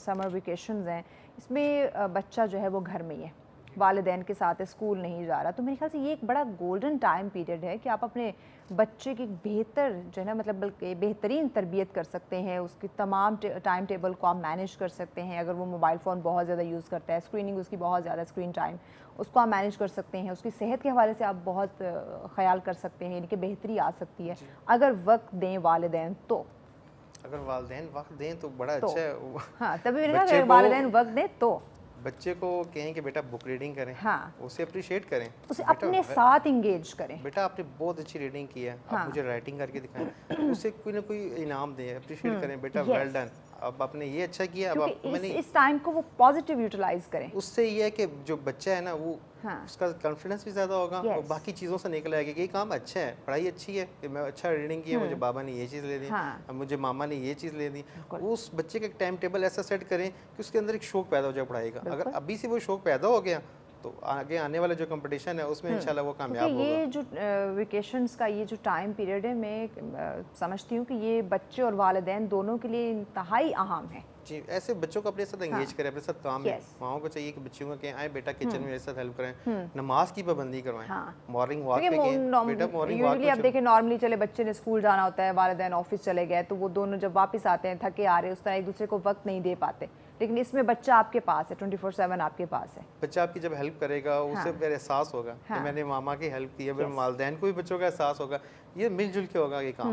Summer vacations हैं, इसमें बच्चा जो है वो घर में ही है, वालिदैन के साथ है, स्कूल नहीं जा रहा, तो मेरे ख्याल से ये एक बड़ा गोल्डन टाइम पीरियड है कि आप अपने बच्चे की बेहतर जो है ना, मतलब बल्कि बेहतरीन तरबियत कर सकते हैं, उसकी तमाम टाइम टेबल को आप मैनेज कर सकते हैं। अगर वो मोबाइल फ़ोन बहुत ज़्यादा यूज़ करता है, स्क्रीनिंग उसकी बहुत ज़्यादा, स्क्रीन टाइम, उसको आप मैनेज कर सकते हैं। उसकी सेहत के हवाले से आप बहुत ख्याल कर सकते हैं, यानी कि बेहतरी आ सकती है अगर वक्त दें वालिदैन तो। अगर वालिदैन वक्त दें तो बड़ा तो अच्छा है। हाँ, तभी मैंने कहा बच्चे अगर को वालिदैन वक्त दें तो बच्चे को कहें कि बेटा बुक रीडिंग करें, हाँ, उसे अप्रिशिएट करें, उसे बेटा अपने साथ इंगेज करें। बेटा आपने बहुत अच्छी रीडिंग की है, आप हाँ, मुझे राइटिंग करके दिखाएं, तो उसे कोई ना कोई इनाम दें, अप्रिशिएट करें, बेटा वेल यस, डन, अब आपने ये अच्छा किया, अब आप क्योंकि मैंने इस टाइम को वो पॉजिटिव यूटिलाइज करें। उससे ये है कि जो बच्चा है ना वो हाँ, उसका कॉन्फिडेंस भी ज़्यादा होगा और यस, बाकी चीज़ों से निकल आएगा कि ये काम अच्छा है, पढ़ाई अच्छी है, कि मैं अच्छा रीडिंग किया, मुझे बाबा ने ये चीज़ ले दी, हाँ, अब मुझे मामा ने ये चीज़ ले दी। बिल्कुल, उस बच्चे का टाइम टेबल ऐसा सेट करें कि उसके अंदर एक शौक पैदा हो जाए पढ़ाई का। अगर बिल्कुल। अभी से वो शौक पैदा हो गया तो आगे आने वाला जो कंपटीशन है उसमें इंशाल्लाह वो क्योंकि कामयाब होगा। ये जो वेकेशंस का ये जो टाइम पीरियड है, मैं समझती हूँ कि ये बच्चे और वालिदैन दोनों के लिए इंतहाई अहम है। जी, ऐसे बच्चों को अपने साथ हाँ, एंगेज करें, अपने साथ काम में। यस, माओं को चाहिए कि बच्चों को कहें आए बेटा किचन में मेरे साथ हेल्प करें, नमाज की पाबंदी करवाएं, हाँ, मॉर्निंग वॉक पे गए, बेटा मॉर्निंग वॉक यूजुअली पे आप चलो। देखें, नॉर्मली चले बच्चे ने स्कूल जाना होता है, वालिदैन ऑफिस चले गए, तो वो दोनों जब वापस आते हैं थके आ रहे, उस तरह एक दूसरे को वक्त नहीं दे पाते, लेकिन इसमें बच्चा आपके पास है, 24/7 आपके पास है। बच्चा आपकी जब हेल्प करेगा उसे हाँ, फिर एहसास होगा कि हाँ, मैंने मामा की हेल्प की है, फिर यस। वालिदैन को भी बच्चों का एहसास होगा, ये मिलजुल के होगा ये काम।